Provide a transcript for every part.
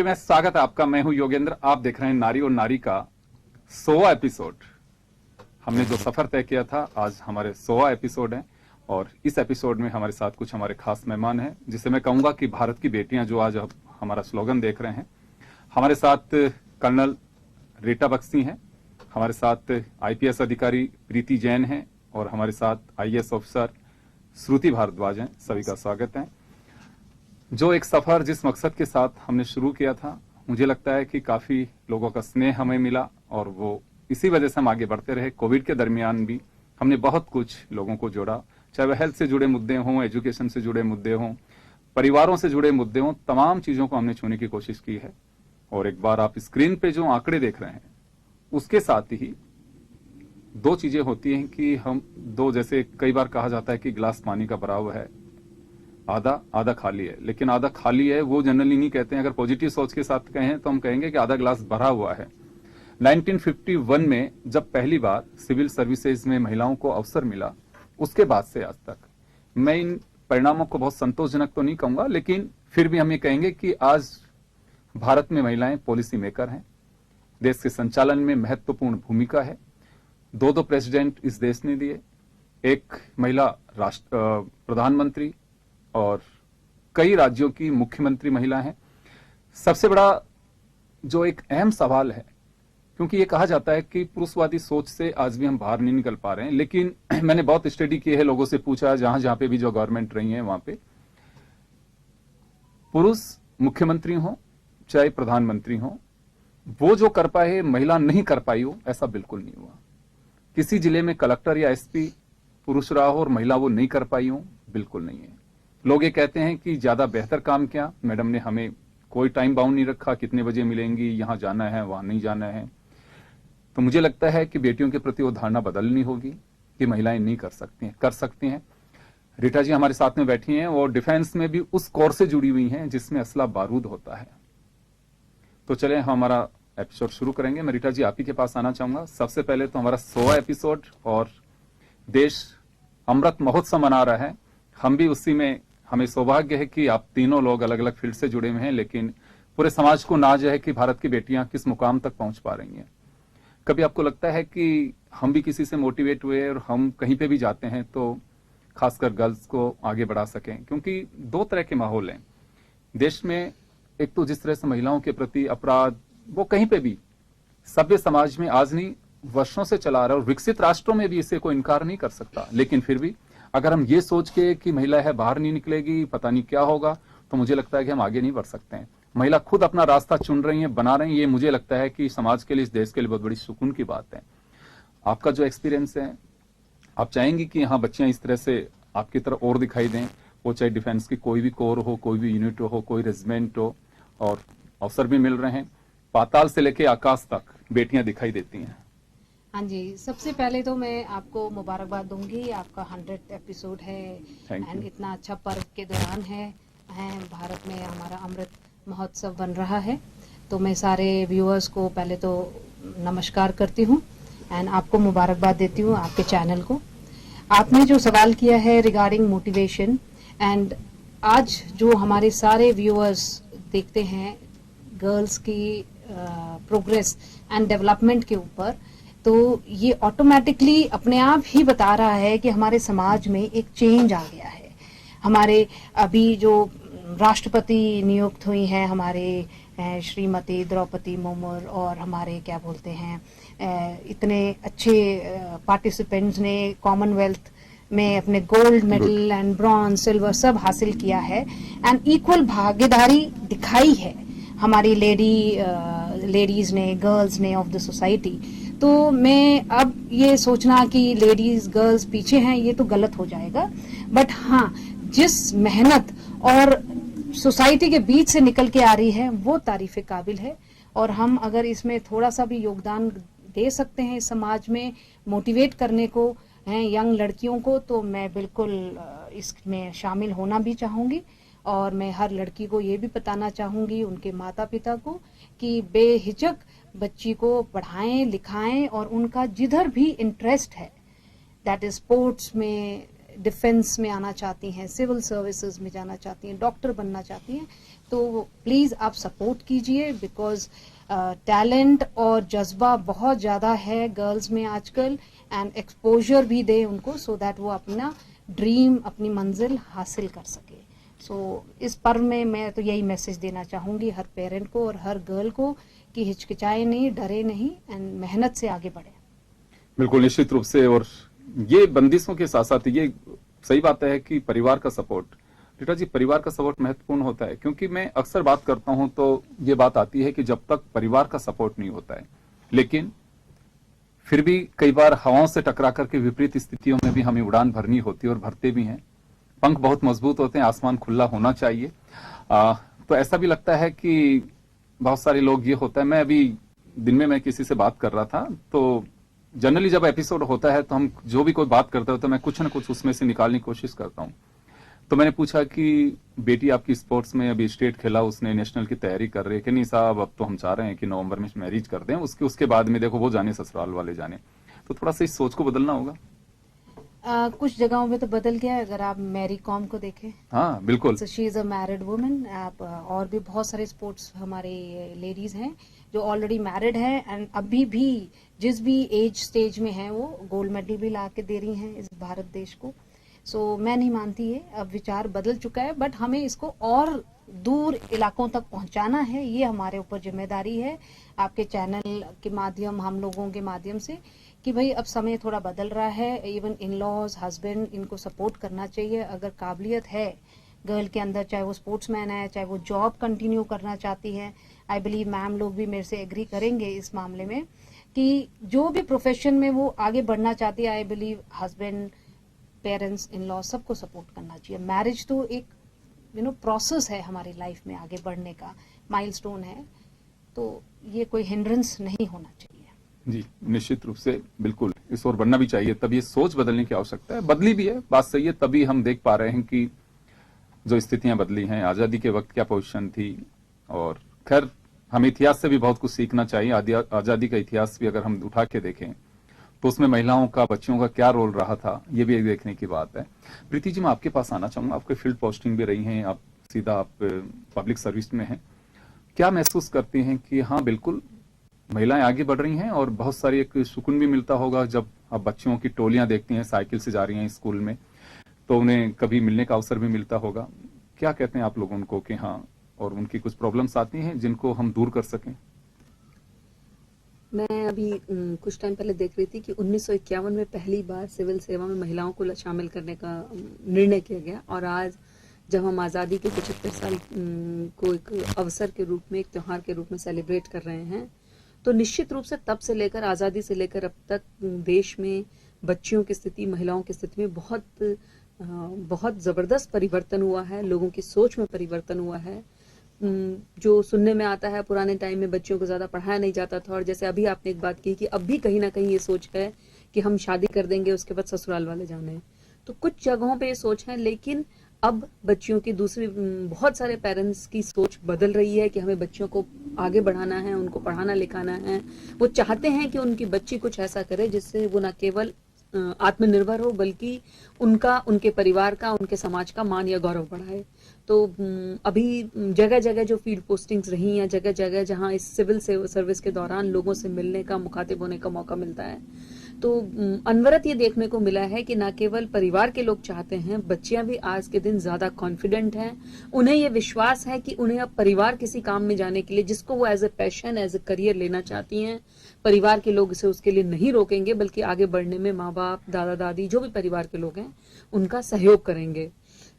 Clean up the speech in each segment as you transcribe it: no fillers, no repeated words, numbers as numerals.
में स्वागत है आपका। मैं हूं योगेंद्र। आप देख रहे हैं नारी और नारी का 100वां एपिसोड। हमने जो सफर तय किया था, आज हमारे 100वां एपिसोड है और इस एपिसोड में हमारे साथ कुछ हमारे खास मेहमान हैं, जिसे मैं कहूंगा कि भारत की बेटियां, जो आज हमारा स्लोगन देख रहे हैं। हमारे साथ कर्नल रीटा बख्शी हैं, हमारे साथ आईपीएस अधिकारी प्रीति जैन हैं और हमारे साथ आईएएस ऑफिसर श्रुति भारद्वाज हैं। सभी का स्वागत है। जो एक सफर जिस मकसद के साथ हमने शुरू किया था, मुझे लगता है कि काफी लोगों का स्नेह हमें मिला और वो इसी वजह से हम आगे बढ़ते रहे। कोविड के दरमियान भी हमने बहुत कुछ लोगों को जोड़ा, चाहे वह हेल्थ से जुड़े मुद्दे हों, एजुकेशन से जुड़े मुद्दे हों, परिवारों से जुड़े मुद्दे हों, तमाम चीजों को हमने छूने की कोशिश की है। और एक बार आप स्क्रीन पे जो आंकड़े देख रहे हैं, उसके साथ ही दो चीजें होती हैं कि हम दो, जैसे कई बार कहा जाता है कि गिलास पानी का भरा हुआ है, आधा खाली है। लेकिन आधा खाली है वो जनरली नहीं कहते हैं। अगर पॉजिटिव सोच के साथ कहें तो हम कहेंगे कि आधा गिलास भरा हुआ है। 1951 में जब पहली बार सिविल सर्विसेज में महिलाओं को अवसर मिला, उसके बाद से आज तक मैं इन परिणामों को बहुत संतोषजनक तो नहीं कहूंगा, लेकिन फिर भी हम ये कहेंगे कि आज भारत में महिलाएं पॉलिसी मेकर हैं, देश के संचालन में महत्वपूर्ण भूमिका है। दो प्रेसिडेंट इस देश ने दिए, एक महिला प्रधानमंत्री और कई राज्यों की मुख्यमंत्री महिला हैं। सबसे बड़ा जो एक अहम सवाल है, क्योंकि ये कहा जाता है कि पुरुषवादी सोच से आज भी हम बाहर नहीं निकल पा रहे हैं, लेकिन मैंने बहुत स्टडी की है, लोगों से पूछा, जहां जहां पे भी जो गवर्नमेंट रही है वहां पे पुरुष मुख्यमंत्री हो चाहे प्रधानमंत्री हो, वो जो कर पाए महिला नहीं कर पाई हो, ऐसा बिल्कुल नहीं हुआ। किसी जिले में कलेक्टर या एसपी पुरुष रहा हो और महिला वो नहीं कर पाई हो, बिल्कुल नहीं है। लोग ये कहते हैं कि ज्यादा बेहतर काम क्या, मैडम ने हमें कोई टाइम बाउंड नहीं रखा, कितने बजे मिलेंगी, यहां जाना है वहां नहीं जाना है। तो मुझे लगता है कि बेटियों के प्रति वो धारणा बदलनी होगी कि महिलाएं नहीं कर सकती हैं, कर सकती हैं। रीटा जी हमारे साथ में बैठी हैं और डिफेंस में भी उस कोर से जुड़ी हुई हैं जिसमें असला बारूद होता है। तो चले, हमारा एपिसोड शुरू करेंगे। मैं रीटा जी आप ही के पास आना चाहूंगा। सबसे पहले तो हमारा 100वां एपिसोड और देश अमृत महोत्सव मना रहा है, हम भी उसी में, हमें सौभाग्य है कि आप तीनों लोग अलग अलग फील्ड से जुड़े हुए हैं, लेकिन पूरे समाज को नाज है कि भारत की बेटियां किस मुकाम तक पहुंच पा रही हैं। कभी आपको लगता है कि हम भी किसी से मोटिवेट हुए और हम कहीं पे भी जाते हैं तो खासकर गर्ल्स को आगे बढ़ा सकें? क्योंकि दो तरह के माहौल हैं देश में। एक तो जिस तरह से महिलाओं के प्रति अपराध वो कहीं पे भी सभ्य समाज में आज नहीं वर्षों से चला रहा है और विकसित राष्ट्रों में भी इसे कोई इनकार नहीं कर सकता, लेकिन फिर भी अगर हम ये सोच के कि महिला है बाहर नहीं निकलेगी पता नहीं क्या होगा, तो मुझे लगता है कि हम आगे नहीं बढ़ सकते हैं। महिला खुद अपना रास्ता चुन रही है, बना रही है, ये मुझे लगता है कि समाज के लिए, इस देश के लिए बहुत बड़ी सुकून की बात है। आपका जो एक्सपीरियंस है, आप चाहेंगी कि हाँ बच्चियां इस तरह से आपकी तरह और दिखाई दें, वो चाहे डिफेंस की कोई भी कोर हो, कोई भी यूनिट हो, कोई रेजिमेंट हो, और अवसर भी मिल रहे हैं, पाताल से लेके आकाश तक बेटियां दिखाई देती हैं। हाँ जी, सबसे पहले तो मैं आपको मुबारकबाद दूंगी, आपका 100th एपिसोड है एंड इतना अच्छा पर्व के दौरान है भारत में हमारा अमृत महोत्सव बन रहा है। तो मैं सारे व्यूअर्स को पहले तो नमस्कार करती हूँ एंड आपको मुबारकबाद देती हूँ, आपके चैनल को। आपने जो सवाल किया है रिगार्डिंग मोटिवेशन, एंड आज जो हमारे सारे व्यूअर्स देखते हैं गर्ल्स की प्रोग्रेस एंड डेवलपमेंट के ऊपर, तो ये ऑटोमेटिकली अपने आप ही बता रहा है कि हमारे समाज में एक चेंज आ गया है। हमारे अभी जो राष्ट्रपति नियुक्त हुई हैं हमारे श्रीमती द्रौपदी मुर्मू, और हमारे क्या बोलते हैं इतने अच्छे पार्टिसिपेंट्स ने कॉमनवेल्थ में अपने gold medal and bronze silver सब हासिल किया है एंड इक्वल भागीदारी दिखाई है हमारी लेडीज ने, गर्ल्स ने ऑफ द सोसाइटी। तो मैं अब ये सोचना कि लेडीज गर्ल्स पीछे हैं ये तो गलत हो जाएगा, बट हाँ जिस मेहनत और सोसाइटी के बीच से निकल के आ रही है वो तारीफ काबिल है, और हम अगर इसमें थोड़ा सा भी योगदान दे सकते हैं समाज में मोटिवेट करने को हैं यंग लड़कियों को, तो मैं बिल्कुल इसमें शामिल होना भी चाहूंगी। और मैं हर लड़की को ये भी बताना चाहूंगी, उनके माता पिता को, कि बेहिचक बच्ची को पढ़ाएं लिखाएं, और उनका जिधर भी इंटरेस्ट है, दैट इज स्पोर्ट्स में, डिफेंस में आना चाहती हैं, सिविल सर्विसेज में जाना चाहती हैं, डॉक्टर बनना चाहती हैं, तो प्लीज आप सपोर्ट कीजिए, बिकॉज टैलेंट और जज्बा बहुत ज़्यादा है गर्ल्स में आजकल, एंड एक्सपोजर भी दे उनको सो दैट वो अपना ड्रीम, अपनी मंजिल हासिल कर सके। सो इस पर्व में मैं तो यही मैसेज देना चाहूँगी हर पेरेंट को और हर गर्ल को कि हिचकिचाए नहीं, डरे नहीं, एंड मेहनत से आगे बढ़े। बिल्कुल निश्चित रूप से, और ये बंदिशों के साथ साथ ये सही बात है कि परिवार का सपोर्ट, रीटा जी परिवार का सपोर्ट महत्वपूर्ण होता है, क्योंकि मैं अक्सर बात करता हूं तो ये बात आती है कि जब तक परिवार का सपोर्ट नहीं होता है, लेकिन फिर भी कई बार हवाओं से टकरा करके विपरीत स्थितियों में भी हमें उड़ान भरनी होती है और भरते भी हैं। पंख बहुत मजबूत होते हैं, आसमान खुला होना चाहिए। तो ऐसा भी लगता है कि बहुत सारे लोग, ये होता है, मैं अभी दिन में मैं किसी से बात कर रहा था, तो जनरली जब एपिसोड होता है तो हम जो भी कोई बात करते हो तो मैं कुछ ना कुछ उसमें से निकालने की कोशिश करता हूं। तो मैंने पूछा कि बेटी आपकी स्पोर्ट्स में अभी स्टेट खेला, उसने नेशनल की तैयारी कर रही है कि नहीं साहब, अब तो हम चाह रहे हैं कि नवंबर में मैरिज कर दें, उसके बाद में देखो वो जाने ससुराल वाले जाने। तो थोड़ा सा इस सोच को बदलना होगा। कुछ जगहों पे तो बदल गया है, अगर आप मैरी कॉम को देखें। हाँ बिल्कुल, she is a married woman. आप और भी बहुत सारे स्पोर्ट्स हमारे लेडीज हैं जो ऑलरेडी मैरिड है एंड अभी भी जिस भी एज स्टेज में है वो गोल्ड मेडल भी ला के दे रही हैं इस भारत देश को। सो मैं नहीं मानती है, अब विचार बदल चुका है, बट हमें इसको और दूर इलाकों तक पहुंचाना है, ये हमारे ऊपर जिम्मेदारी है आपके चैनल के माध्यम, हम लोगों के माध्यम से, कि भाई अब समय थोड़ा बदल रहा है। इवन इन लॉज, हस्बैंड, इनको सपोर्ट करना चाहिए। अगर काबिलियत है गर्ल के अंदर, चाहे वो स्पोर्ट्समैन है, चाहे वो जॉब कंटिन्यू करना चाहती है, आई बिलीव मैम लोग भी मेरे से एग्री करेंगे इस मामले में, कि जो भी प्रोफेशन में वो आगे बढ़ना चाहती है, I believe husband, parents, in law सबको सपोर्ट करना चाहिए। मैरिज तो एक प्रोसेस है हमारी लाइफ में आगे बढ़ने का, माइलस्टोन है, तो ये कोई हिंड्रेंस नहीं होना चाहिए। जी निश्चित रूप से, बिल्कुल इस ओर बढ़ना भी चाहिए। तब ये सोच बदलने की आवश्यकता है, बदली भी है, बात सही है। तभी हम देख पा रहे हैं कि जो स्थितियां बदली हैं, आजादी के वक्त क्या पोजीशन थी, और खैर हमें इतिहास से भी बहुत कुछ सीखना चाहिए। आजादी का इतिहास भी अगर हम उठा के देखें तो उसमें महिलाओं का, बच्चियों का क्या रोल रहा था, ये भी एक देखने की बात है। प्रीति जी, मैं आपके पास आना चाहूंगा। आपके फील्ड पोस्टिंग भी रही हैं, आप सीधा आप पब्लिक सर्विस में हैं। क्या महसूस करती हैं कि हाँ बिल्कुल महिलाएं आगे बढ़ रही हैं, और बहुत सारी एक सुकून भी मिलता होगा जब आप बच्चियों की टोलियां देखती हैं साइकिल से जा रही हैं स्कूल में, तो उन्हें कभी मिलने का अवसर भी मिलता होगा। क्या कहते हैं आप लोग उनको कि हाँ, और उनकी कुछ प्रॉब्लम्स आती हैं जिनको हम दूर कर सकें? मैं अभी कुछ टाइम पहले देख रही थी कि 1951 में पहली बार सिविल सेवा में महिलाओं को शामिल करने का निर्णय किया गया, और आज जब हम आज़ादी के 75 साल को एक अवसर के रूप में, एक त्यौहार के रूप में सेलिब्रेट कर रहे हैं, तो निश्चित रूप से तब से लेकर, आज़ादी से लेकर अब तक देश में बच्चियों की स्थिति, महिलाओं की स्थिति में बहुत ज़बरदस्त परिवर्तन हुआ है। लोगों की सोच में परिवर्तन हुआ है। जो सुनने में आता है, पुराने टाइम में बच्चियों को ज़्यादा पढ़ाया नहीं जाता था, और जैसे अभी आपने एक बात की कि अब भी कहीं ना कहीं ये सोच है कि हम शादी कर देंगे, उसके बाद ससुराल वाले जाने हैं। तो कुछ जगहों पे ये सोच है, लेकिन अब बच्चियों की दूसरी, बहुत सारे पेरेंट्स की सोच बदल रही है कि हमें बच्चियों को आगे बढ़ाना है, उनको पढ़ाना लिखाना है। वो चाहते हैं कि उनकी बच्ची कुछ ऐसा करे जिससे वो न केवल आत्मनिर्भर हो, बल्कि उनका, उनके परिवार का, उनके समाज का मान या गौरव बढ़ाए। तो अभी जगह जगह जो फील्ड पोस्टिंग्स रही हैं, जगह जगह जहां इस सिविल सर्विस के दौरान लोगों से मिलने का, मुखातिब होने का मौका मिलता है, तो अनवरत ये देखने को मिला है कि न केवल परिवार के लोग चाहते हैं, बच्चियां भी आज के दिन ज्यादा कॉन्फिडेंट हैं। उन्हें ये विश्वास है कि उन्हें अब परिवार किसी काम में जाने के लिए, जिसको वो as a passion, as a career लेना चाहती हैं, परिवार के लोग इसे उसके लिए नहीं रोकेंगे, बल्कि आगे बढ़ने में माँ बाप, दादा दादी, जो भी परिवार के लोग हैं, उनका सहयोग करेंगे।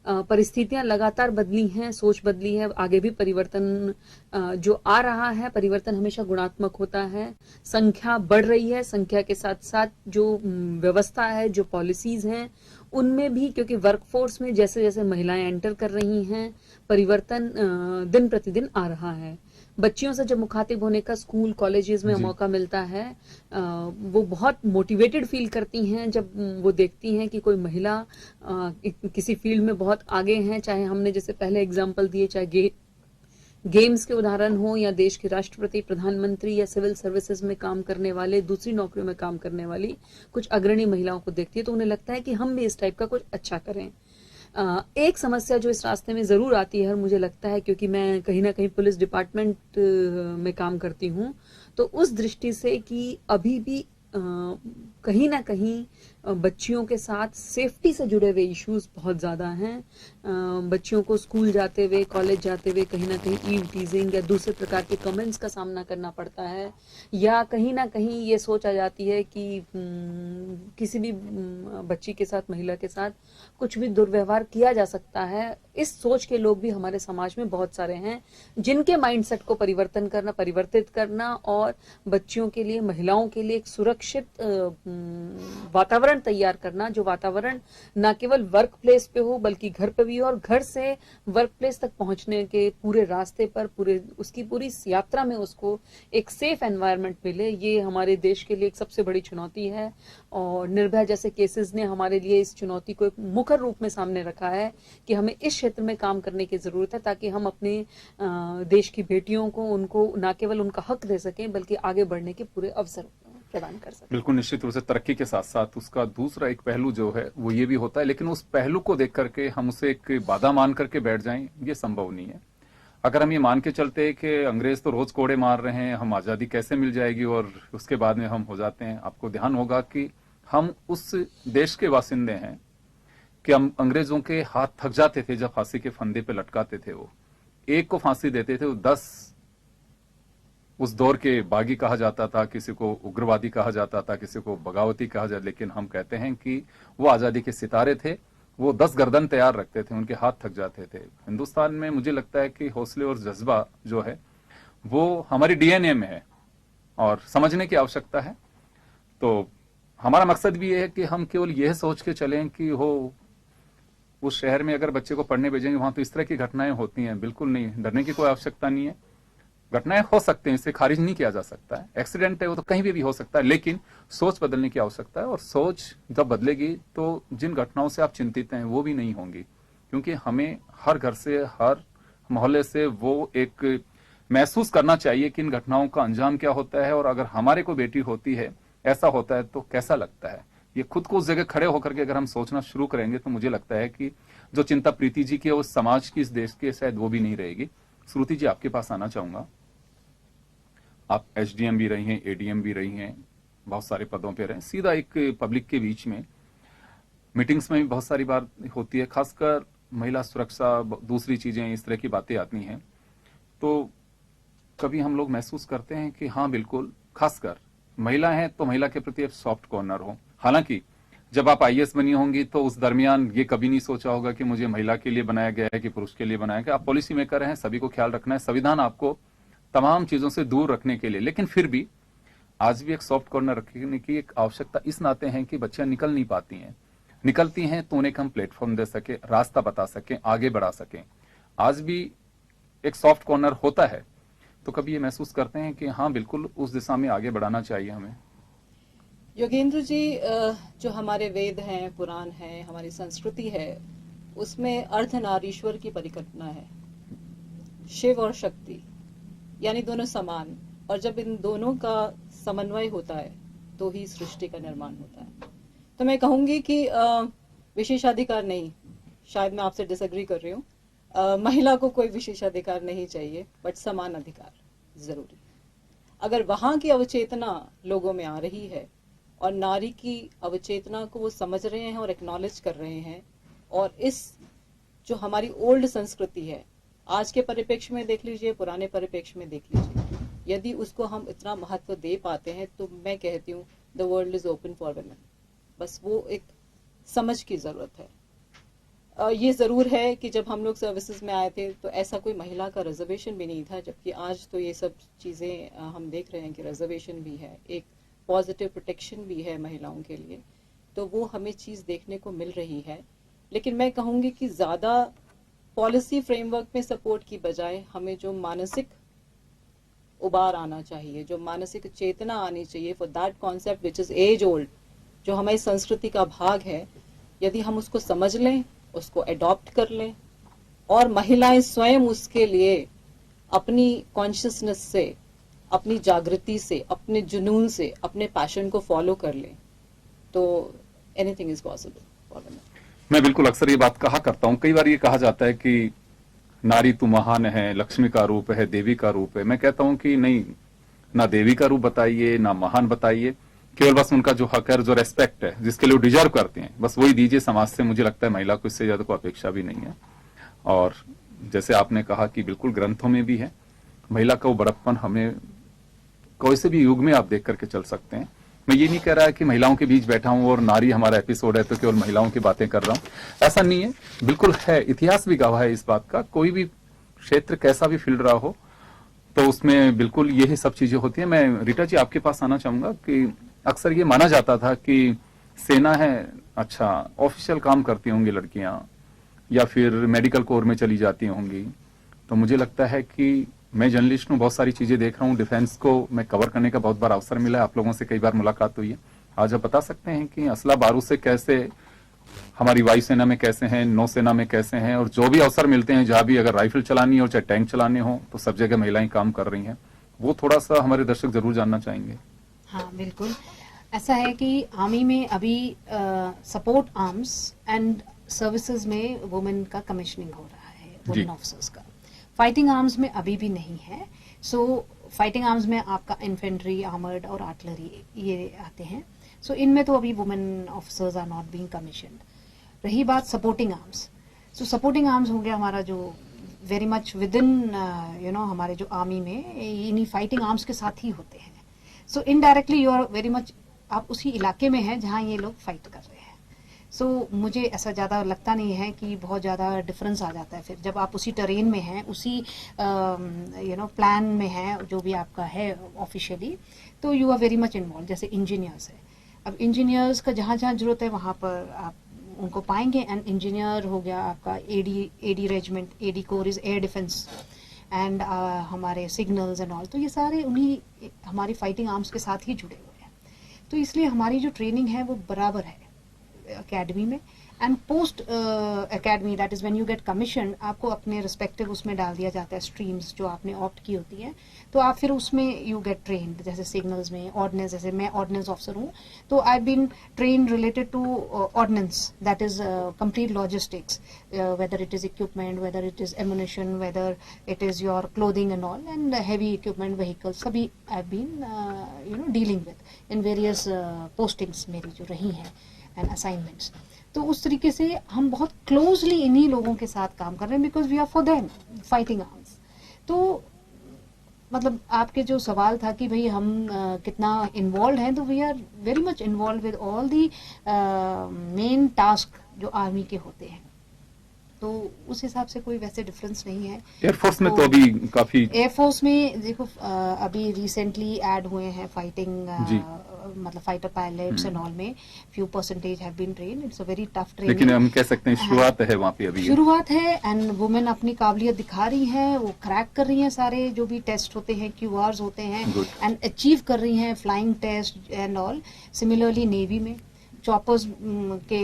परिस्थितियां लगातार बदली हैं, सोच बदली है, आगे भी परिवर्तन जो आ रहा है, परिवर्तन हमेशा गुणात्मक होता है। संख्या बढ़ रही है, संख्या के साथ साथ जो व्यवस्था है, जो पॉलिसीज हैं, उनमें भी, क्योंकि वर्कफोर्स में जैसे जैसे महिलाएं एंटर कर रही हैं, परिवर्तन दिन प्रतिदिन आ रहा है। बच्चियों से जब मुखातिब होने का स्कूल, कॉलेजेस में मौका मिलता है, वो बहुत मोटिवेटेड फील करती हैं जब वो देखती हैं कि कोई महिला किसी फील्ड में बहुत आगे हैं। चाहे हमने जैसे पहले एग्जांपल दिए, चाहे गेम्स के उदाहरण हो, या देश के राष्ट्रपति, प्रधानमंत्री, या सिविल सर्विसेज में काम करने वाले, दूसरी नौकरियों में काम करने वाली कुछ अग्रणी महिलाओं को देखती है, तो उन्हें लगता है कि हम भी इस टाइप का कुछ अच्छा करें। एक समस्या जो इस रास्ते में जरूर आती है, और मुझे लगता है क्योंकि मैं कहीं ना कहीं पुलिस डिपार्टमेंट में काम करती हूँ, तो उस दृष्टि से कि अभी भी कहीं ना कहीं बच्चियों के साथ सेफ्टी से जुड़े हुए इश्यूज बहुत ज़्यादा हैं। बच्चियों को स्कूल जाते हुए, कॉलेज जाते हुए कहीं ना कहीं ईव टीजिंग या दूसरे प्रकार के कमेंट्स का सामना करना पड़ता है, या कहीं ना कहीं ये सोच आ जाती है कि किसी भी बच्ची के साथ, महिला के साथ कुछ भी दुर्व्यवहार किया जा सकता है। इस सोच के लोग भी हमारे समाज में बहुत सारे हैं, जिनके माइंडसेट को परिवर्तित करना और बच्चियों के लिए, महिलाओं के लिए एक सुरक्षित वातावरण तैयार करना, जो वातावरण न केवल वर्क प्लेस पे हो बल्कि घर पे भी हो, और घर से वर्क प्लेस तक पहुंचने के पूरे रास्ते पर, उसकी पूरी यात्रा में उसको एक सेफ एनवायरनमेंट मिले। ये हमारे देश के लिए एक सबसे बड़ी चुनौती है, और निर्भया जैसे केसेस ने हमारे लिए इस चुनौती को एक मुखर रूप में सामने रखा है कि हमें इस क्षेत्र में काम करने की जरूरत है, ताकि हम अपने देश की बेटियों को, उनको न केवल उनका हक दे सकें, बल्कि आगे बढ़ने के पूरे अवसर प्रदान कर सकते। बिल्कुल, निश्चित रूप से तरक्की के साथ साथ उसका दूसरा एक पहलू जो है वो ये भी होता है, लेकिन उस पहलू को देख करके हम उसे एक बाधा मान करके बैठ जाएं, ये संभव नहीं है। अगर हम ये मान के चलते हैं कि अंग्रेज तो रोज कोड़े मार रहे हैं, हम आजादी कैसे मिल जाएगी और उसके बाद में हम हो जाते हैं, आपको ध्यान होगा कि हम उस देश के बासिंदे हैं कि हम अंग्रेजों के हाथ थक जाते थे जब फांसी के फंदे पे लटकाते थे। वो एक को फांसी देते थे, वो 10 उस दौर के बागी कहा जाता था, किसी को उग्रवादी कहा जाता था, किसी को बगावती कहा जाता, लेकिन हम कहते हैं कि वो आजादी के सितारे थे। वो 10 गर्दन तैयार रखते थे, उनके हाथ थक जाते थे। हिंदुस्तान में मुझे लगता है कि हौसले और जज्बा जो है वो हमारी डीएनए में है और समझने की आवश्यकता है। तो हमारा मकसद भी ये है कि हम केवल यह सोच के चलें कि हो उस शहर में अगर बच्चे को पढ़ने भेजेंगे वहां तो इस तरह की घटनाएं होती हैं, बिल्कुल नहीं, डरने की कोई आवश्यकता नहीं है। घटनाएं हो सकते हैं, इसे खारिज नहीं किया जा सकता है, एक्सीडेंट है वो तो कहीं भी हो सकता है, लेकिन सोच बदलने की आवश्यकता है। और सोच जब बदलेगी तो जिन घटनाओं से आप चिंतित हैं वो भी नहीं होंगी, क्योंकि हमें हर घर से, हर मोहल्ले से वो एक महसूस करना चाहिए कि इन घटनाओं का अंजाम क्या होता है, और अगर हमारे को बेटी होती है, ऐसा होता है तो कैसा लगता है। ये खुद को उस जगह खड़े होकर के अगर हम सोचना शुरू करेंगे तो मुझे लगता है कि जो चिंता प्रीति जी की है उस समाज की, इस देश की, शायद वो भी नहीं रहेगी। श्रुति जी, आपके पास आना चाहूंगा। आप एसडीएम भी रही हैं, एडीएम भी रही हैं, बहुत सारे पदों पे रहे, सीधा एक पब्लिक के बीच में मीटिंग्स में भी बहुत सारी बात होती है, खासकर महिला सुरक्षा, दूसरी चीजें, इस तरह की बातें आती हैं। तो कभी हम लोग महसूस करते हैं कि हाँ बिल्कुल, खासकर महिला है तो महिला के प्रति एक सॉफ्ट कॉर्नर हो। हालांकि जब आप आईएएस बनी होंगी तो उस दरमियान ये कभी नहीं सोचा होगा कि मुझे महिला के लिए बनाया गया है कि पुरुष के लिए बनाया गया। आप पॉलिसी मेकर हैं, सभी को ख्याल रखना है, संविधान आपको तमाम चीजों से दूर रखने के लिए, लेकिन फिर भी आज भी एक सॉफ्ट कॉर्नर रखने की एक आवश्यकता इस नाते है कि बच्चियां निकल नहीं पाती हैं, निकलती हैं तो उन्हें हम प्लेटफॉर्म दे सके, रास्ता बता सकें, आगे बढ़ा सकें। आज भी एक सॉफ्ट कॉर्नर होता है। तो कभी ये महसूस करते हैं कि हाँ बिल्कुल उस दिशा में आगे बढ़ाना चाहिए हमें। योगेंद्र जी, जो हमारे वेद हैं, पुराण हैं, हमारी संस्कृति है, उसमें अर्धनारीश्वर की परिकल्पना है, शिव और शक्ति, यानी दोनों समान, और जब इन दोनों का समन्वय होता है तो ही सृष्टि का निर्माण होता है। तो मैं कहूंगी कि विशेषाधिकार नहीं, शायद मैं आपसे डिसएग्री कर रही हूँ, महिला को कोई विशेषाधिकार नहीं चाहिए, बट समान अधिकार जरूरी। अगर वहां की अवचेतना लोगों में आ रही है और नारी की अवचेतना को वो समझ रहे हैं और एक्नॉलेज कर रहे हैं, और इस जो हमारी ओल्ड संस्कृति है, आज के परिप्रेक्ष्य में देख लीजिए, पुराने परिप्रेक्ष्य में देख लीजिए, यदि उसको हम इतना महत्व दे पाते हैं तो मैं कहती हूँ the world is open for women. बस वो एक समझ की जरूरत है। ये जरूर है कि जब हम लोग सर्विसेज में आए थे तो ऐसा कोई महिला का रिजर्वेशन भी नहीं था, जबकि आज तो ये सब चीजें हम देख रहे हैं कि रिजर्वेशन भी है, एक पॉजिटिव प्रोटेक्शन भी है महिलाओं के लिए। तो वो हमें चीज देखने को मिल रही है। लेकिन मैं कहूंगी कि ज्यादा पॉलिसी फ्रेमवर्क में सपोर्ट की बजाय हमें जो मानसिक उबार आना चाहिए, जो मानसिक चेतना आनी चाहिए for that concept which is as old, जो हमारी संस्कृति का भाग है, यदि हम उसको समझ लें, उसको अडॉप्ट कर लें, और महिलाएं स्वयं उसके लिए अपनी कॉन्शियसनेस से, अपनी जागृति से, अपने जुनून से, अपने पैशन को फॉलो कर लें, तो anything is possible for women. मैं बिल्कुल अक्सर ये बात कहा करता हूँ। कई बार ये कहा जाता है कि नारी तू महान है, लक्ष्मी का रूप है, देवी का रूप है। मैं कहता हूँ कि नहीं, ना देवी का रूप बताइए, ना महान बताइए, केवल बस उनका जो हक है, जो रेस्पेक्ट है, जिसके लिए वो डिजर्व करते हैं, बस वही दीजिए समाज से। मुझे लगता है महिला को इससे ज्यादा कोई अपेक्षा भी नहीं है। और जैसे आपने कहा कि बिल्कुल ग्रंथों में भी है, महिला का वो बड़प्पन हमें कोई से भी युग में आप देख करके चल सकते हैं। मैं ये नहीं कह रहा है कि महिलाओं के बीच बैठा हूं और नारी हमारा एपिसोड है तो केवल महिलाओं की बातें कर रहा हूं, ऐसा नहीं है। बिल्कुल है, इतिहास भी गवाह है इस बात का। कोई भी क्षेत्र कैसा भी फील्ड रहा हो तो उसमें बिल्कुल यही सब चीजें होती है। मैं रीटा जी आपके पास आना चाहूंगा कि अक्सर ये माना जाता था कि सेना है, अच्छा ऑफिशियल काम करती होंगी लड़कियां, या फिर मेडिकल कोर में चली जाती होंगी। तो मुझे लगता है कि मैं जर्नलिस्ट हूँ, बहुत सारी चीजें देख रहा हूँ, डिफेंस को मैं कवर करने का बहुत बार अवसर मिला है, आप लोगों से कई बार मुलाकात हुई है। आज आप बता सकते हैं कि असला बारूद से कैसे हमारी वायुसेना में कैसे हैं, नौसेना में कैसे हैं, और जो भी अवसर मिलते हैं, जहां भी अगर राइफल चलानी हो चाहे टैंक चलाने हो, तो सब जगह महिलाएं काम कर रही हैं। वो थोड़ा सा हमारे दर्शक जरूर जानना चाहेंगे। हाँ बिल्कुल, ऐसा है कि आर्मी में अभी सपोर्ट आर्म्स एंड सर्विसेज में वुमेन का कमीशनिंग हो रहा है, वुमेन ऑफिसर्स का। फाइटिंग आर्म्स में अभी भी नहीं है। सो फाइटिंग आर्म्स में आपका इन्फेंट्री, आर्मर्ड और आर्टिलरी ये आते हैं। सो इनमें तो अभी women officers are not being commissioned. रही बात supporting arms, so supporting arms हो गया हमारा जो वेरी मच विद इन हमारे जो आर्मी में इन्हीं फाइटिंग आर्म्स के साथ ही होते हैं। So indirectly you are very much, आप उसी इलाके में हैं जहां ये लोग फाइट कर रहे हैं। सो मुझे ऐसा ज़्यादा लगता नहीं है कि बहुत ज़्यादा डिफरेंस आ जाता है। फिर जब आप उसी टेरेन में हैं, उसी प्लान में हैं जो भी आपका है ऑफिशियली, तो you are very much involve. जैसे इंजीनियर्स है, अब इंजीनियर्स का जहाँ जहाँ जरूरत है वहाँ पर आप उनको पाएंगे। एंड इंजीनियर हो गया आपका AD regiment, AD corps is air defence, and हमारे सिग्नल्स एंड ऑल, तो ये सारे उन्हीं हमारी फाइटिंग आर्म्स के साथ ही जुड़े हुए हैं। तो इसलिए हमारी जो ट्रेनिंग है वो बराबर है, एकेडमी में, and post academy that is when you get commission, आपको अपने रिस्पेक्टिव उसमें डाल दिया जाता है स्ट्रीम्स जो आपने ऑप्ट की होती है, तो आप फिर उसमें यू गेट ट्रेन्ड, जैसे सिग्नल्स में ऑर्डिनेंस, जैसे मैं ऑर्डिनेंस ऑफिसर हूँ तो I been train related to ordnance, that is complete logistics, whether it is equipment, whether it is ammunition, whether it is your clothing and all, and heavy equipment vehicles सभी I been dealing with in various postings मेरी जो रही हैं and assignments. तो उस तरीके से हम बहुत क्लोजली इन्हीं लोगों के साथ काम कर रहे हैं, because we are for them fighting arms. तो मतलब आपके जो सवाल था कि भाई हम कितना इन्वॉल्व हैं, तो we are very much involve with all the main task जो आर्मी के होते हैं, तो उस हिसाब से कोई वैसे डिफरेंस नहीं है। एयरफोर्स में तो अभी काफी, एयरफोर्स में देखो अभी रिसेंटली ऐड हुए हैं फाइटिंग मतलब फाइटर पायलट्स एंड ऑल में few percentage have been train, it's a very tough training, लेकिन हम कह सकते हैं शुरुआत है वहाँ पे, अभी शुरुआत है, एंड वुमेन अपनी काबिलियत दिखा रही हैं, वो क्रैक कर रही हैं सारे जो भी टेस्ट होते हैं, क्यूआरस होते हैं, एंड अचीव कर रही हैं flying test and all. Similarly navy में चॉपर्स के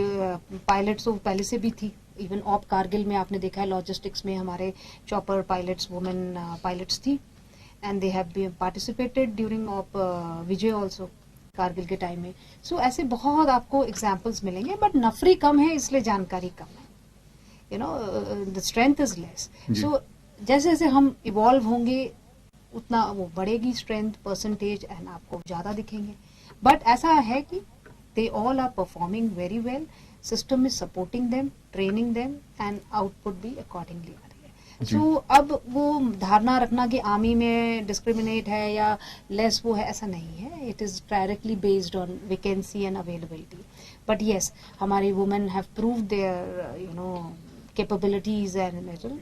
पायलट्स तो पहले से भी थी, इवन ऑप कारगिल में आपने देखा है लॉजिस्टिक्स में हमारे चॉपर पायलट्स वुमेन पायलट्स थी, and they have participated during op Vijay also Kargil के टाइम में। सो ऐसे बहुत आपको एग्जाम्पल्स मिलेंगे, बट नफरी कम है इसलिए जानकारी कम है, you know the strength is less. So जैसे जैसे हम इवॉल्व होंगे उतना वो बढ़ेगी स्ट्रेंथ परसेंटेज, एंड आपको ज्यादा दिखेंगे। बट ऐसा है कि they all are performing very well, system is supporting them, training them, and output भी अकॉर्डिंगली आ रही है। सो अब वो धारणा रखना कि आर्मी में डिस्क्रिमिनेट है या लेस वो है, ऐसा नहीं है। It is directly based on vacancy and availability. But yes, हमारी women have proved their capabilities and mettle,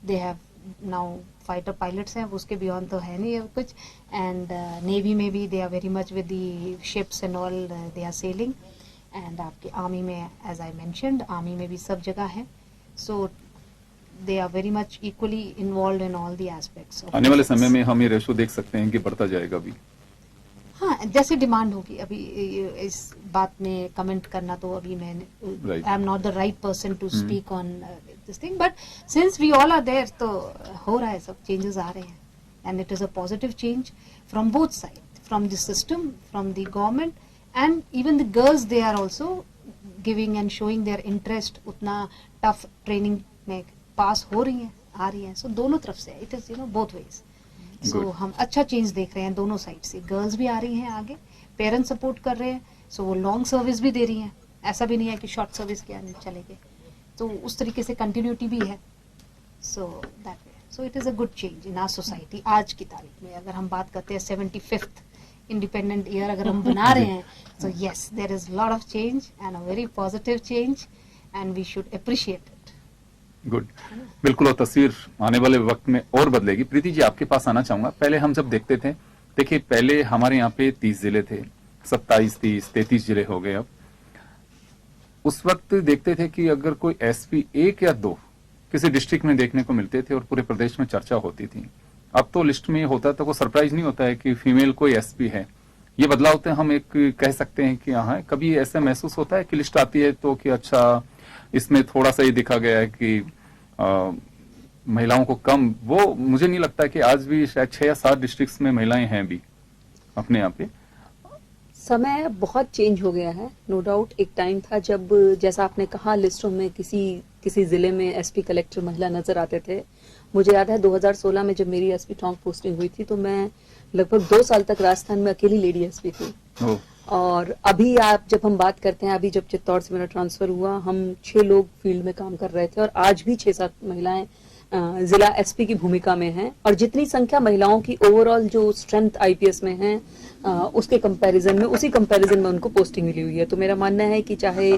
they have now fighter pilots हैं, उसके बियॉन्ड तो है नहीं अब कुछ। एंड नेवी में भी they are very much with the ships and all, they are sailing. And आपके आर्मी में एज आई मेंशन्ड, आर्मी में भी सब जगह है। So they are very much equally involve in all the aspects. आने वाले समय में हम ये रेशो देख सकते हैं कि बढ़ता जाएगा भी। हाँ, जैसे डिमांड होगी। अभी इस बात में कमेंट करना तो अभी मैं I am not the right person to speak on this thing, but since we all are there तो हो रहा है, सब चेंजेस आ रहे हैं, and it is a positive change from both side, from the system, from the government, and even the girls, they are also giving and showing their interest, उतना tough training में पास हो रही हैं, आ रही हैं। So दोनों तरफ से it is both ways. So हम अच्छा चेंज देख रहे हैं दोनों साइड से। गर्ल्स भी आ रही हैं आगे, पेरेंट्स सपोर्ट कर रहे हैं, सो वो लॉन्ग सर्विस भी दे रही हैं, ऐसा भी नहीं है कि शॉर्ट सर्विस के आने चले गए, तो उस तरीके से कंटिन्यूटी भी है। So that way, so it is a good change in our society. आज की तारीख में अगर हम बात करते हैं 75th इंडिपेंडेंट ईयर अगर हम बना रहे हैं, so yes, there is lot of change and a very positive change and we should appreciate it. Good, बिल्कुल। और तस्वीर आने वाले वक्त में और बदलेगी। प्रीति जी, आपके पास आना चाहूंगा। पहले हम जब देखते थे, देखिए पहले हमारे यहाँ पे 30 जिले थे, 27, 30, 33 जिले हो गए। अब उस वक्त देखते थे कि अगर कोई एसपी 1 या 2 किसी डिस्ट्रिक्ट में देखने को मिलते थे और पूरे प्रदेश में चर्चा होती थी। अब तो लिस्ट में होता है तो कोई सरप्राइज नहीं होता है कि फीमेल कोई एसपी है। ये बदलाव तो हम एक कह सकते हैं कि हाँ, कभी ऐसा महसूस होता है कि लिस्ट आती है तो कि अच्छा इसमें थोड़ा सा ये दिखा गया है कि महिलाओं को कम, वो मुझे नहीं लगता कि आज भी शायद 6 या 7 डिस्ट्रिक्ट्स में महिलाएं हैं भी अपने यहाँ पे। समय बहुत चेंज हो गया है, नो डाउट। एक टाइम था जब, जैसा आपने कहा, लिस्टों में किसी जिले में एसपी कलेक्टर महिला नजर आते थे। मुझे याद है 2016 में जब मेरी एसपी टोंक पोस्टिंग हुई थी तो मैं लगभग 2 साल तक राजस्थान में अकेली लेडी एसपी थी। और अभी जब हम बात करते हैं, अभी जब चित्तौड़ से मेरा ट्रांसफर हुआ, हम 6 लोग फील्ड में काम कर रहे थे और आज भी 6-7 महिलाएं जिला एसपी की भूमिका में हैं। और जितनी संख्या महिलाओं की ओवरऑल जो स्ट्रेंथ आईपीएस में है, उसके कंपैरिजन में, उसी कंपैरिजन में उनको पोस्टिंग मिली हुई है। तो मेरा मानना है कि चाहे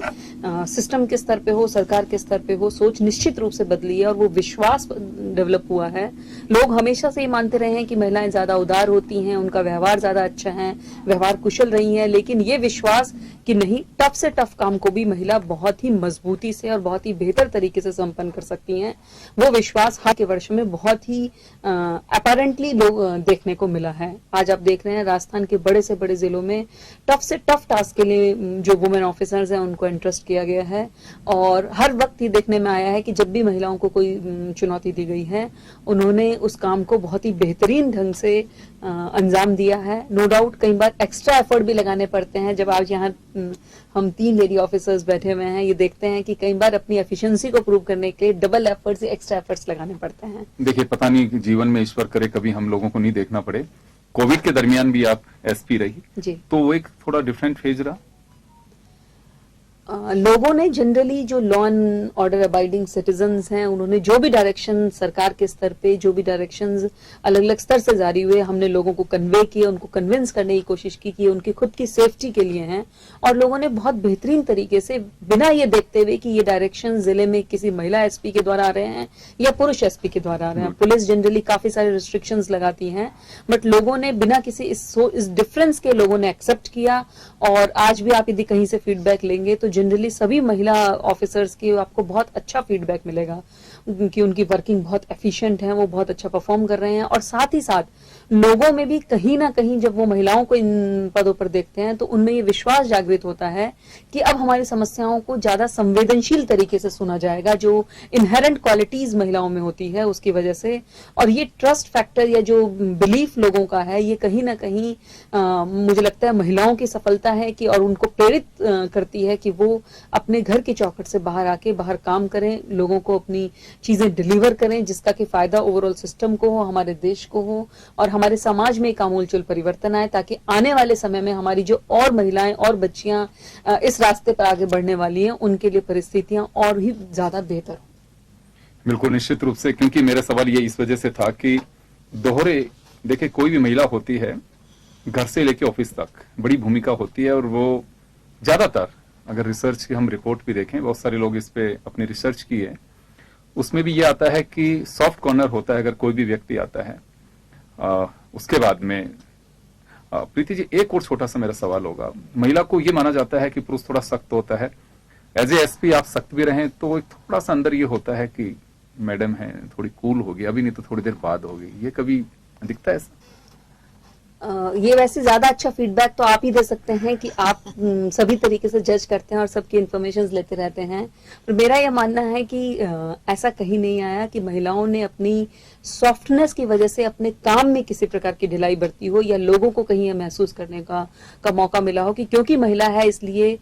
सिस्टम के स्तर पे हो, सरकार के स्तर पे हो, सोच निश्चित रूप से बदली है और वो विश्वास डेवलप हुआ है। लोग हमेशा से ये मानते रहे हैं कि महिलाएं ज्यादा उदार होती हैं, उनका व्यवहार ज्यादा अच्छा है, व्यवहार कुशल रही हैं, लेकिन ये विश्वास कि नहीं, टफ से टफ काम को भी महिला बहुत ही मजबूती से और बहुत ही बेहतर तरीके से संपन्न कर सकती हैं, वो विश्वास हाल के वर्ष में बहुत ही अपैरेंटली लोग देखने को मिला है। आज आप देख रहे हैं राजस्थान के बड़े से बड़े जिलों में टफ से टफ टास्क के लिए जो वुमेन ऑफिसर्स हैं उनको इंटरेस्ट किया गया है। और हर वक्त ये देखने में आया है कि जब भी महिलाओं को कोई चुनौती दी गई है उन्होंने उस काम को बहुत ही बेहतरीन ढंग से अंजाम दिया है। नो डाउट कई बार एक्स्ट्रा एफर्ट भी लगाने पड़ते हैं। जब आज यहाँ हम 3 लेडी ऑफिसर्स बैठे हुए हैं, ये देखते हैं कि कई बार अपनी एफिशिएंसी को प्रूव करने के लिए डबल एफर्ट्स या एक्स्ट्रा एफर्ट्स लगाने पड़ते हैं। देखिए, पता नहीं जीवन में ईश्वर करे कभी हम लोगों को नहीं देखना पड़े। कोविड के दरमियान भी आप एसपी रही जी। तो वो एक थोड़ा डिफरेंट फेज रहा। लोगों ने जनरली जो law and order abiding citizens हैं उन्होंने जो भी डायरेक्शन सरकार के स्तर पे जो भी डायरेक्शंस अलग अलग स्तर से जारी हुए हमने लोगों को कन्वे किए, उनको कन्विंस करने की कोशिश की कि उनकी खुद की सेफ्टी के लिए हैं। और लोगों ने बहुत बेहतरीन तरीके से बिना ये देखते हुए कि ये डायरेक्शन जिले में किसी महिला एसपी के द्वारा आ रहे हैं या पुरुष एसपी के द्वारा आ रहे हैं। पुलिस जनरली काफी सारे रिस्ट्रिक्शंस लगाती हैं, बट लोगों ने बिना किसी इस डिफरेंस के लोगों ने एक्सेप्ट किया। और आज भी आप यदि कहीं से फीडबैक लेंगे तो जनरली सभी महिला ऑफिसर्स की आपको बहुत अच्छा फीडबैक मिलेगा कि उनकी वर्किंग बहुत एफिशिएंट है, वो बहुत अच्छा परफॉर्म कर रहे हैं। और साथ ही साथ लोगों में भी कहीं ना कहीं जब वो महिलाओं को इन पदों पर देखते हैं तो उनमें ये विश्वास जागृत होता है कि अब हमारी समस्याओं को ज्यादा संवेदनशील तरीके से सुना जाएगा, जो इनहेरेंट क्वालिटीज महिलाओं में होती है उसकी वजह से। और ये ट्रस्ट फैक्टर या जो बिलीफ लोगों का है ये कहीं ना कहीं मुझे लगता है महिलाओं की सफलता है कि और उनको प्रेरित करती है कि वो अपने घर की चौखट से बाहर आके बाहर काम करें, लोगों को अपनी चीजें डिलीवर करें जिसका कि फायदा ओवरऑल सिस्टम को हो, हमारे देश को हो और हमारे समाज में एक आमूलचूल परिवर्तन आए, ताकि आने वाले समय में हमारी जो और महिलाएं और बच्चियां इस रास्ते पर आगे बढ़ने वाली हैं उनके लिए परिस्थितियां और भी ज्यादा बेहतर हो। बिल्कुल, निश्चित रूप से, क्योंकि मेरा सवाल ये इस वजह से था कि दोहरे देखिए कोई भी महिला होती है घर से लेके ऑफिस तक बड़ी भूमिका होती है। और वो ज्यादातर अगर रिसर्च की हम रिपोर्ट भी देखें, बहुत सारे लोग इस पे अपनी रिसर्च की है, उसमें भी ये आता है कि सॉफ्ट कॉर्नर होता है अगर कोई भी व्यक्ति आता है। उसके बाद में प्रीति जी एक और छोटा सा मेरा सवाल होगा। महिला को ये माना जाता है कि पुरुष थोड़ा सख्त होता है, एज ए एसपी आप सख्त भी रहें तो एक थोड़ा सा अंदर ये होता है कि मैडम है थोड़ी कूल होगी, अभी नहीं तो थोड़ी देर बाद होगी, ये कभी दिखता है ऐसा? ये वैसे ज्यादा अच्छा फीडबैक तो आप ही दे सकते हैं कि आप सभी तरीके से जज करते हैं और सबकी इंफॉर्मेशन लेते रहते हैं। पर मेरा यह मानना है कि ऐसा कहीं नहीं आया कि महिलाओं ने अपनी सॉफ्टनेस की वजह से अपने काम में किसी प्रकार की ढिलाई बरती हो या लोगों को कहीं यह महसूस करने का मौका मिला हो कि क्योंकि महिला है इसलिए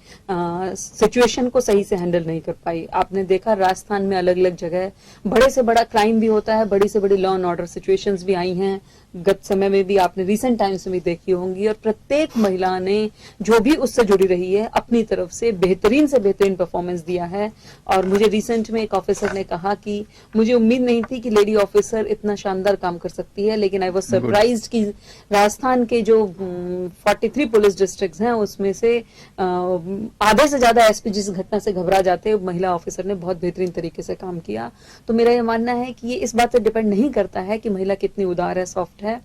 सिचुएशन को सही से हैंडल नहीं कर पाई। आपने देखा राजस्थान में अलग अलग जगह बड़े से बड़ा क्राइम भी होता है, बड़ी से बड़ी लॉ एंड ऑर्डर सिचुएशंस भी आई हैं गत समय में भी, आपने रिसेंट टाइम्स में देखी होंगी। और प्रत्येक महिला ने जो भी उससे जुड़ी रही है अपनी तरफ से बेहतरीन परफॉर्मेंस दिया है। और मुझे रिसेंट में एक ऑफिसर ने कहा कि मुझे उम्मीद नहीं थी कि लेडी ऑफिसर इतना शानदार काम कर सकती है, लेकिन आई वाज सरप्राइज्ड कि राजस्थान के जो 43 पुलिस डिस्ट्रिक्ट्स हैं उसमें से आधे से ज्यादा एसपी जिस घटना से घबरा जाते महिला ऑफिसर ने बहुत बेहतरीन तरीके से काम किया। तो मेरा यह मानना है कि ये इस बात से डिपेंड नहीं करता है कि महिला कितनी उदार है, सॉफ्ट है।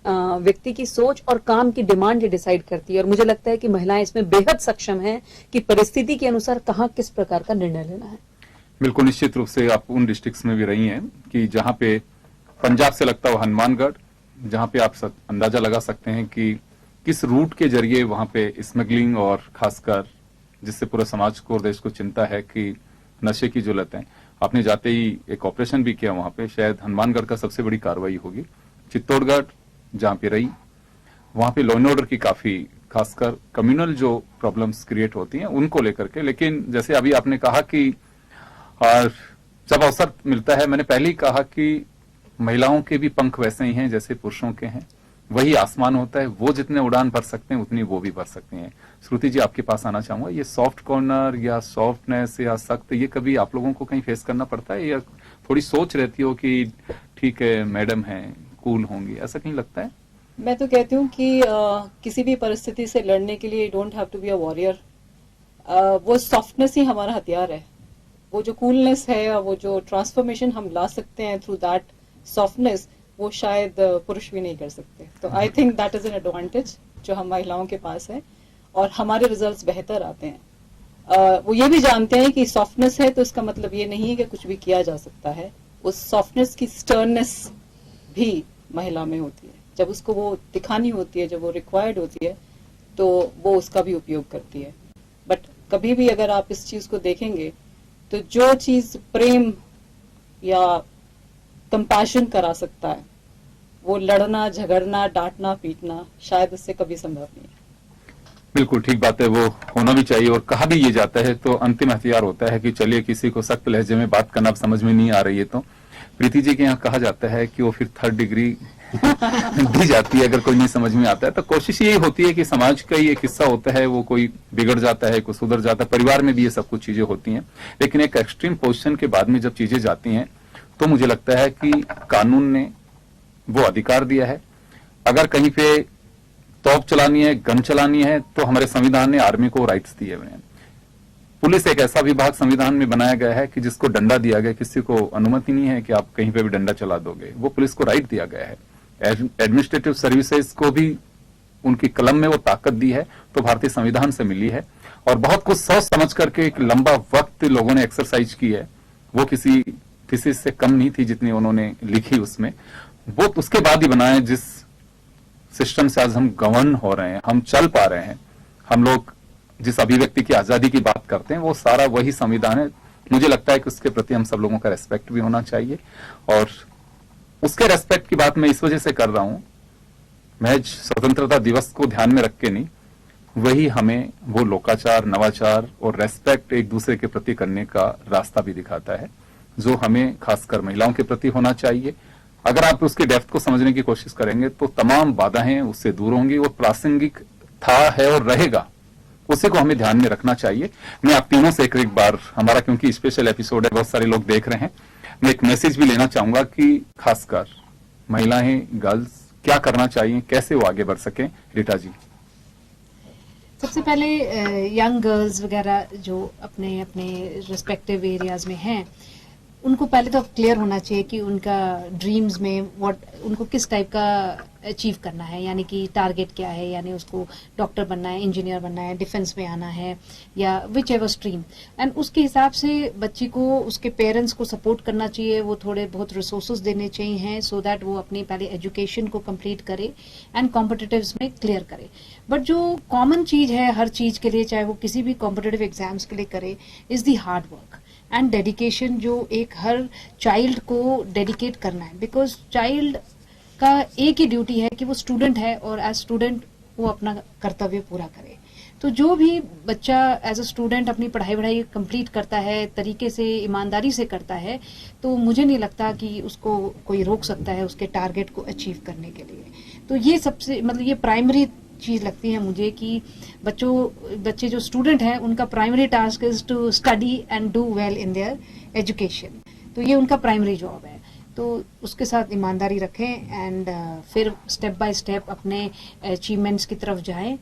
व्यक्ति की सोच और काम की डिमांड ये डिसाइड करती है। और मुझे लगता है कि महिलाएं इसमें बेहद सक्षम हैं कि परिस्थिति के अनुसार कहाँ किस प्रकार का निर्णय लेना है। बिल्कुल, निश्चित रूप से आप उन डिस्ट्रिक्ट्स में भी रही हैं कि जहां पे पंजाब से लगता हो हनुमानगढ़, जहां पे आप अंदाजा लगा सकते हैं कि किस रूट के जरिए वहां पे स्मगलिंग और खासकर जिससे पूरे समाज को और देश को चिंता है कि नशे की जो लत है, आपने जाते ही एक ऑपरेशन भी किया वहां पे, शायद हनुमानगढ़ का सबसे बड़ी कार्रवाई होगी। चित्तौड़गढ़ जहां पे रही वहां पे लॉ एंड ऑर्डर की काफी खासकर कम्युनल जो प्रॉब्लम्स क्रिएट होती हैं उनको लेकर के, लेकिन जैसे अभी आपने कहा कि जब अवसर मिलता है, मैंने पहले ही कहा कि महिलाओं के भी पंख वैसे ही हैं जैसे पुरुषों के हैं, वही आसमान होता है, वो जितने उड़ान भर सकते हैं उतनी वो भी भर सकती हैं। श्रुति जी आपके पास आना चाहूंगा, ये सॉफ्ट कॉर्नर या सॉफ्टनेस या सख्त, ये कभी आप लोगों को कहीं फेस करना पड़ता है या थोड़ी सोच रहती हो कि ठीक है मैडम है कूल होंगी, ऐसा कहीं लगता है? मैं तो कहती हूँ कि किसी भी परिस्थिति से लड़ने के लिए don't have to be a warrior. वो सॉफ्टनेस ही हमारा हथियार है। वो जो कूलनेस है और वो जो ट्रांसफॉर्मेशन हम ला सकते हैं थ्रू दैट सॉफ्टनेस, वो शायद पुरुष भी नहीं कर सकते। तो I think that is an advantage जो हम महिलाओं के पास है और हमारे रिजल्ट्स बेहतर आते हैं। वो ये भी जानते हैं कि सॉफ्टनेस है तो इसका मतलब ये नहीं है कि कुछ भी किया जा सकता है। उस सॉफ्टनेस की स्टर्ननेस भी महिला में होती है। जब उसको वो दिखानी होती है, जब वो रिक्वायर्ड होती है, तो वो उसका भी उपयोग करती है। बट कभी भी अगर आप इस चीज को देखेंगे तो जो चीज प्रेम या कंपैशन करा सकता है, वो लड़ना, झगड़ना, डांटना, पीटना शायद उससे कभी संभव नहीं है। बिल्कुल ठीक बात है, वो होना भी चाहिए। और कहा भी ये जाता है तो अंतिम हथियार होता है कि चलिए किसी को सख्त लहजे में बात करना अब समझ में नहीं आ रही है तो प्रीति जी के यहाँ कहा जाता है कि वो फिर 3rd डिग्री दी जाती है अगर कोई नहीं समझ में आता है। तो कोशिश यही होती है कि समाज का ही एक हिस्सा होता है, वो कोई बिगड़ जाता है, कोई सुधर जाता है, परिवार में भी ये सब कुछ चीजें होती हैं। लेकिन एक एक्सट्रीम पोजीशन के बाद में जब चीजें जाती हैं तो मुझे लगता है कि कानून ने वो अधिकार दिया है। अगर कहीं पे तोप चलानी है, गन चलानी है, तो हमारे संविधान ने आर्मी को राइट्स दिए हुए हैं। पुलिस एक ऐसा विभाग संविधान में बनाया गया है कि जिसको डंडा दिया गया, किसी को अनुमति नहीं है कि आप कहीं पे भी डंडा चला दोगे, वो पुलिस को राइट दिया गया है। एडमिनिस्ट्रेटिव सर्विसेज को भी उनकी कलम में वो ताकत दी है, तो भारतीय संविधान से मिली है। और बहुत कुछ सोच समझ करके एक लंबा वक्त लोगों ने एक्सरसाइज की है, वो किसी थीसिस से कम नहीं थी जितनी उन्होंने लिखी उसमें। वो उसके बाद ही बनाए जिस सिस्टम से आज हम गवर्न हो रहे हैं, हम चल पा रहे हैं, हम लोग जिस अभिव्यक्ति की आजादी की बात करते हैं, वो सारा वही संविधान है। मुझे लगता है कि उसके प्रति हम सब लोगों का रेस्पेक्ट भी होना चाहिए। और उसके रेस्पेक्ट की बात मैं इस वजह से कर रहा हूं, महज स्वतंत्रता दिवस को ध्यान में रख के नहीं, वही हमें वो लोकाचार, नवाचार और रेस्पेक्ट एक दूसरे के प्रति करने का रास्ता भी दिखाता है, जो हमें खासकर महिलाओं के प्रति होना चाहिए। अगर आप उसके डेप्थ को समझने की कोशिश करेंगे तो तमाम बाधाएं उससे दूर होंगी। वो प्रासंगिक था, है और रहेगा, उसी को हमें ध्यान में रखना चाहिए। मैं आप तीनों से एक बार, हमारा क्योंकि स्पेशल एपिसोड है, बहुत सारे लोग देख रहे हैं, मैं एक मैसेज भी लेना चाहूंगा कि खासकर महिलाएं, गर्ल्स क्या करना चाहिए, कैसे वो आगे बढ़ सकें। रीटा जी। सबसे पहले यंग गर्ल्स वगैरह जो अपने अपने रिस्पेक्टिव एरियाज में हैं, उनको पहले तो क्लियर होना चाहिए कि उनका ड्रीम्स में उनको किस टाइप का अचीव करना है, यानी कि टारगेट क्या है, यानी उसको डॉक्टर बनना है, इंजीनियर बनना है, डिफेंस में आना है, या विच एवर स्ट्रीम। एंड उसके हिसाब से बच्ची को उसके पेरेंट्स को सपोर्ट करना चाहिए, वो थोड़े बहुत रिसोर्सेज देने चाहिए सो दैट वो अपनी पहले एजुकेशन को कंप्लीट करे एंड कॉम्पिटिटिव्स में क्लियर करे। बट जो कॉमन चीज है हर चीज के लिए, चाहे वो किसी भी कॉम्पिटिटिव एग्जाम्स के लिए करे, is the hard work and dedication, जो एक हर चाइल्ड को डेडिकेट करना है। बिकॉज चाइल्ड का एक ही ड्यूटी है कि वो स्टूडेंट है और एज स्टूडेंट वो अपना कर्तव्य पूरा करे। तो जो भी बच्चा एज अ स्टूडेंट अपनी पढ़ाई कंप्लीट करता है, तरीके से, ईमानदारी से करता है, तो मुझे नहीं लगता कि उसको कोई रोक सकता है उसके टारगेट को अचीव करने के लिए। तो ये सबसे ये प्राइमरी चीज लगती है मुझे कि बच्चे जो स्टूडेंट हैं उनका primary task is to study and do well in their education. तो ये उनका प्राइमरी जॉब है, तो उसके साथ ईमानदारी रखें एंड फिर स्टेप बाय स्टेप अपने अचीवमेंट्स की तरफ जाएं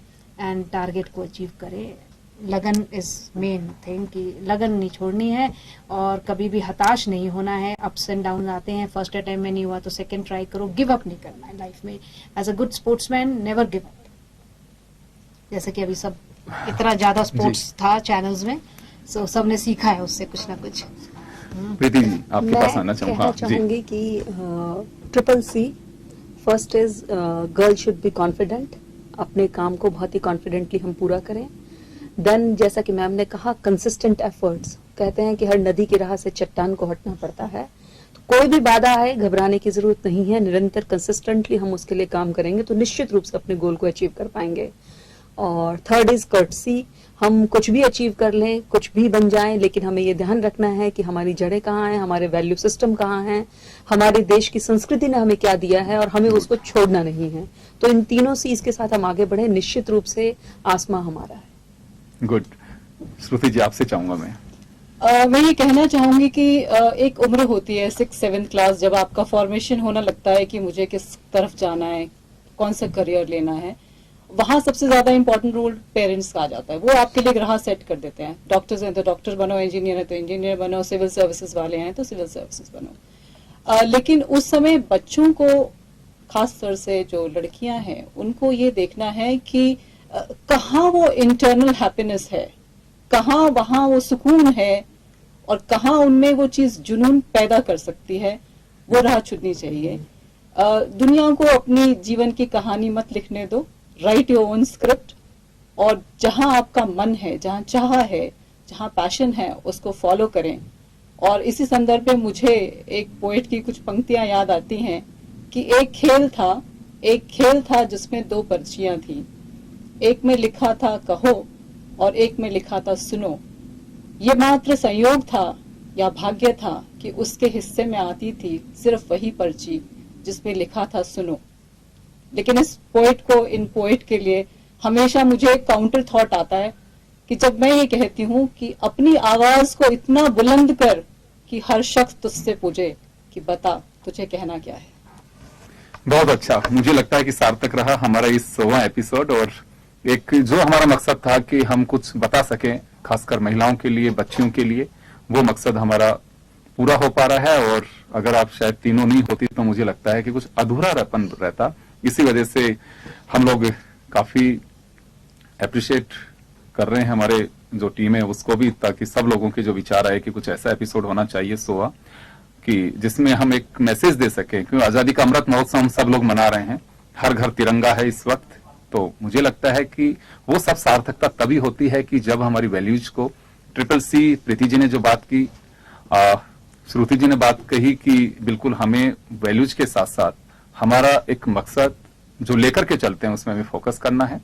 एंड टारगेट को अचीव करें। लगन इज मेन थिंग, कि लगन नहीं छोड़नी है और कभी भी हताश नहीं होना है। अप्स एंड डाउन आते हैं, फर्स्ट अटेम्प्ट में नहीं हुआ तो सेकंड ट्राई करो, गिव अप नहीं करना है लाइफ में। As a good sportsman never give up. जैसे कि अभी सब इतना ज्यादा स्पोर्ट्स था चैनल्स में, सो सबने सीखा है उससे कुछ ना कुछ। प्रीति जी आपके पास आना चाहूंगा। मैं चाहूंगी कि triple C, first is girl should be confident, अपने काम को बहुत ही कॉन्फिडेंटली हम पूरा करें। देन जैसा कि मैम ने कहा, कंसिस्टेंट एफर्ट्स, कहते हैं कि हर नदी की राह से चट्टान को हटना पड़ता है। तो कोई भी बाधा आए घबराने की जरूरत नहीं है, निरंतर कंसिस्टेंटली हम उसके लिए काम करेंगे तो निश्चित रूप से अपने गोल को अचीव कर पाएंगे। और थर्ड इज कर्टसी, हम कुछ भी अचीव कर लें, कुछ भी बन जाएं, लेकिन हमें ये ध्यान रखना है कि हमारी जड़ें कहाँ हैं, हमारे वैल्यू सिस्टम कहाँ हैं, हमारे देश की संस्कृति ने हमें क्या दिया है और हमें उसको छोड़ना नहीं है। तो इन तीनों चीज के साथ हम आगे बढ़े, निश्चित रूप से आसमां हमारा है। गुड। श्रुति जी आपसे चाहूंगा मैं। मैं ये कहना चाहूंगी कि एक उम्र होती है 6-7 क्लास, जब आपका फॉर्मेशन होना लगता है कि मुझे किस तरफ जाना है, कौन सा करियर लेना है। वहां सबसे ज्यादा इंपॉर्टेंट रोल पेरेंट्स का आ जाता है। वो आपके लिए राह सेट कर देते हैं, डॉक्टर्स हैं तो डॉक्टर बनो, इंजीनियर है तो इंजीनियर बनो, सिविल सर्विसेज वाले हैं तो सिविल सर्विसेज बनो। लेकिन उस समय बच्चों को, खास तौर से जो लड़कियां हैं, उनको ये देखना है कि कहाँ वो इंटरनल हैप्पीनेस है, कहाँ वहां वो सुकून है और कहाँ उनमें वो चीज जुनून पैदा कर सकती है, वो राह चुननी चाहिए। दुनिया को अपनी जीवन की कहानी मत लिखने दो, राइट योर ओन स्क्रिप्ट, और जहां आपका मन है, जहां चाह है, जहां पैशन है, उसको फॉलो करें। और इसी संदर्भ में मुझे एक पोएट की कुछ पंक्तियां याद आती हैं कि एक खेल था जिसमें 2 पर्चियां थी, एक में लिखा था कहो और एक में लिखा था सुनो। ये मात्र संयोग था या भाग्य था कि उसके हिस्से में आती थी सिर्फ वही पर्ची जिसमें लिखा था सुनो। लेकिन इस पोएट को, इन पोएट के लिए हमेशा मुझे एक काउंटर थॉट आता है कि जब मैं ये कहती हूँ कि अपनी आवाज को इतना बुलंद कर कि हर शख्स तुझसे पूछे कि बता तुझे कहना क्या है। बहुत अच्छा, मुझे लगता है कि सार्थक रहा हमारा इस 100वां एपिसोड, और एक जो हमारा मकसद था कि हम कुछ बता सकें, खासकर महिलाओं के लिए, बच्चियों के लिए, वो मकसद हमारा पूरा हो पा रहा है। और अगर आप शायद तीनों नहीं होती तो मुझे लगता है कि कुछ अधूरापन रहता। इसी वजह से हम लोग काफी अप्रिशिएट कर रहे हैं, हमारे जो टीम है उसको भी, ताकि सब लोगों के जो विचार आए कि कुछ ऐसा एपिसोड होना चाहिए 100वां, कि जिसमें हम एक मैसेज दे सकें। क्योंकि आजादी का अमृत महोत्सव हम सब लोग मना रहे हैं, हर घर तिरंगा है इस वक्त, तो मुझे लगता है कि वो सब सार्थकता तभी होती है कि जब हमारी वैल्यूज को CCC, प्रीति जी ने जो बात की, श्रुति जी ने बात कही कि बिल्कुल हमें वैल्यूज के साथ साथ हमारा एक मकसद जो लेकर के चलते हैं उसमें हमें फोकस करना है।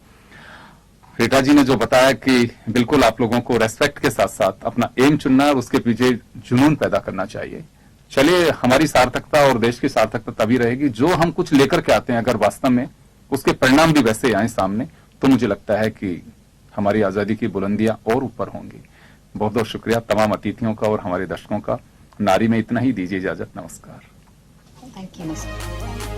रीटा जी ने जो बताया कि बिल्कुल आप लोगों को रेस्पेक्ट के साथ साथ अपना एम चुनना है और उसके पीछे जुनून पैदा करना चाहिए। चलिए, हमारी सार्थकता और देश की सार्थकता तभी रहेगी जो हम कुछ लेकर के आते हैं, अगर वास्तव में उसके परिणाम भी वैसे आए सामने, तो मुझे लगता है कि हमारी आजादी की बुलंदियां और ऊपर होंगी। बहुत बहुत शुक्रिया तमाम अतिथियों का और हमारे दर्शकों का। नारी में इतना ही, दीजिए इजाजत, नमस्कार। Thank you.